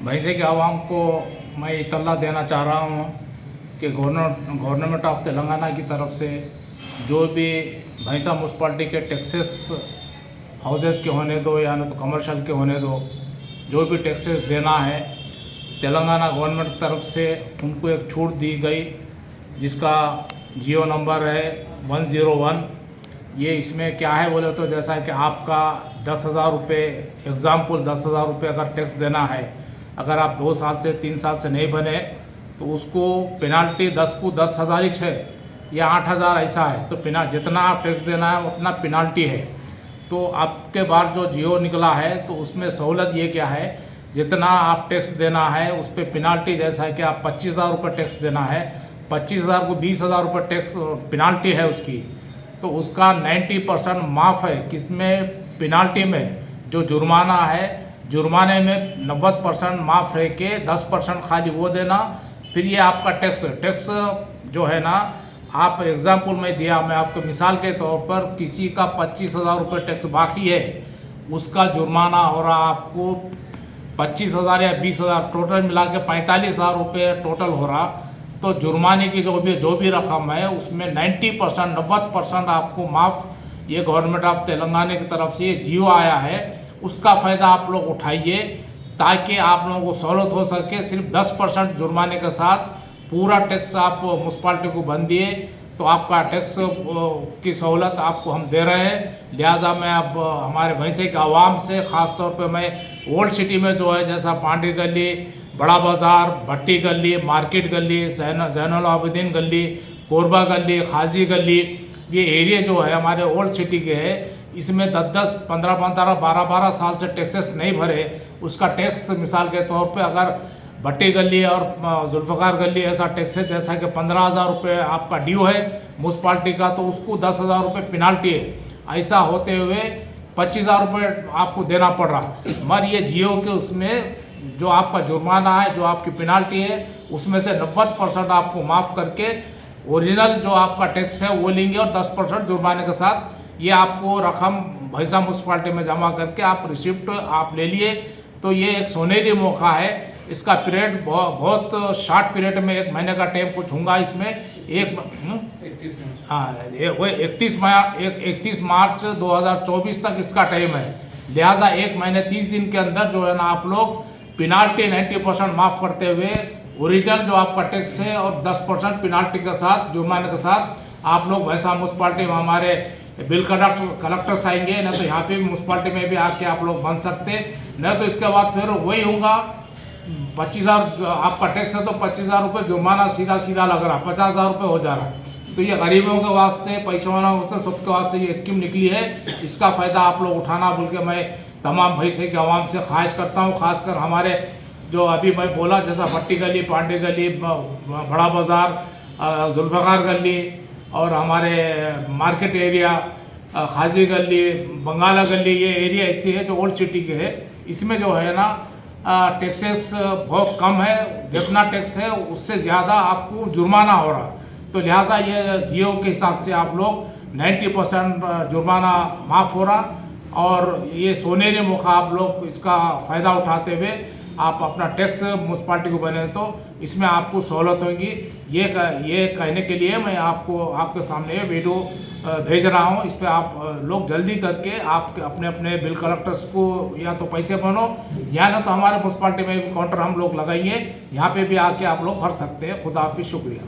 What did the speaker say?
भैंसे के आवाम को मैं इतला देना चाह रहा हूँ कि गवर्नमेंट ऑफ तेलंगाना की तरफ से जो भी भैंसा म्यूनसिपाल्टी के टैक्सेस हाउसेस के होने दो या न तो कमर्शियल के होने दो, जो भी टैक्सेस देना है तेलंगाना गवर्नमेंट की तरफ से उनको एक छूट दी गई, जिसका जियो नंबर है 101। ये इसमें क्या है बोले तो जैसा कि आपका 10,000 रुपये एग्ज़ाम्पल 10,000 रुपये अगर टैक्स देना है, अगर आप 2 साल से 3 साल से नहीं बने तो उसको पेनाल्टी 10 को 10,000 ही है या 8,000 ऐसा है। तो जितना आप टैक्स देना है उतना पेनाल्टी है। तो आपके बार जो जियो निकला है तो उसमें सहूलत ये क्या है, जितना आप टैक्स देना है उस पर पेनाल्टी, जैसा है कि आप 25,000 रुपये टैक्स देना है, 25,000 को 20,000 रुपये टैक्स पेनाल्टी है उसकी, तो उसका 90% माफ़ है। किसमें? पेनाल्टी में। जो जुर्माना है, जुर्माने में 90% माफ़ है कि 10% खाली वो देना। फिर ये आपका टैक्स जो है ना, आप एग्ज़ाम्पल में दिया, मैं आपको मिसाल के तौर पर किसी का 25,000 रुपये टैक्स बाकी है, उसका जुर्माना हो रहा आपको 25,000 या 20,000, टोटल मिला के 45,000 रुपये टोटल हो रहा। तो जुर्माने की जो भी रकम है उसमें 90% आपको माफ़, ये गवर्नमेंट ऑफ तेलंगाना की तरफ से ये जियो आया है, उसका फ़ायदा आप लोग उठाइए ताकि आप लोगों को सहूलत हो सके। सिर्फ 10% जुर्माने के साथ पूरा टैक्स आप म्यूनसिपाल्टी को बन दिए तो आपका टैक्स की सहूलत आपको हम दे रहे हैं। लिहाजा मैं अब हमारे भैंसे के आवाम से ख़ास तौर पे मैं ओल्ड सिटी में जो है, जैसा पांडी गली, बड़ा बाज़ार, भट्टी गली, मार्केट गली, जैनुल आबिदीन गली, कोरबा गली, खाजी गली, ये एरिया जो है हमारे ओल्ड सिटी के है, इसमें 10-10, 15-15, 12-12 साल से टैक्सेस नहीं भरे, उसका टैक्स मिसाल के तौर पे अगर भट्टी गली और जुल्फ़कार गली ऐसा टैक्स है जैसा कि 15,000 रुपये आपका ड्यू है म्यूनसिपाल्टी का, तो उसको 10,000 रुपये पेनाल्टी है। ऐसा होते हुए 25,000 रुपये आपको देना पड़ रहा। मगर ये जियो के उसमें जो आपका जुर्माना है, जो आपकी पेनाल्टी है, उसमें से 90% आपको माफ़ करके ओरिजिनल जो आपका टैक्स है वो लेंगे और 10% जुर्माने के साथ ये आपको रकम भैंसा म्यूनसिपाल्टी में जमा करके आप रिसिप्ट आप ले लिए। तो ये एक सुनहरी मौका है। इसका पीरियड बहुत शॉर्ट पीरियड में 1 महीने का टाइम कुछ होगा इसमें। 31 मार्च 2024 तक इसका टाइम है। लिहाजा 1 महीने 30 दिन के अंदर जो है ना, आप लोग पेनाल्टी 90% माफ़ करते हुए ओरिजिनल जो आपका टैक्स है और 10% पेनाल्टी के साथ, जुर्माने के साथ आप लोग भैंसा म्यूनसिपाल्टी में हमारे बिल कलेक्टर्स आएंगे, न तो यहाँ पे म्यूनसिपाल्टी में भी आके आप लोग बन सकते, न तो इसके बाद फिर वही होगा 25,000 आपका टैक्स है तो 25,000 रुपये जुर्माना सीधा लग रहा, 50,000 रुपये हो जा रहा। तो ये गरीबों के वास्ते, पैसे वालों के वास्ते, सबके वास्ते ये स्कीम निकली है। इसका फ़ायदा आप लोग उठाना बोल के मैं तमाम भैंसे के आवाम से ख्वाहिश करता हूँ। ख़ासकर हमारे जो अभी मैं बोला, जैसा भट्टी गली, पांडे गली, बड़ा बाज़ार, जुल्फ़कार गली और हमारे मार्केट एरिया, खाजी गली, बंगाला गली, ये एरिया ऐसी है जो ओल्ड सिटी के है। इसमें जो है ना टैक्सेस बहुत कम है, जितना टैक्स है उससे ज़्यादा आपको जुर्माना हो रहा। तो लिहाजा ये जियो के हिसाब से आप लोग 90% जुर्माना माफ़ हो रहा और ये सोनेरी मौका आप लोग इसका फ़ायदा उठाते हुए आप अपना टैक्स म्यूनसिपाल्टी को बने तो इसमें आपको सहूलत होगी। ये कहने के लिए मैं आपके सामने वीडियो भेज रहा हूँ। इस पर आप लोग जल्दी करके आप अपने बिल कलेक्टर्स को या तो पैसे बनो या ना तो हमारे म्यूनसिपाल्टी में भी काउंटर हम लोग लगाएंगे, यहाँ पे भी आके आप लोग भर सकते हैं। खुदा हाफिज़, शुक्रिया।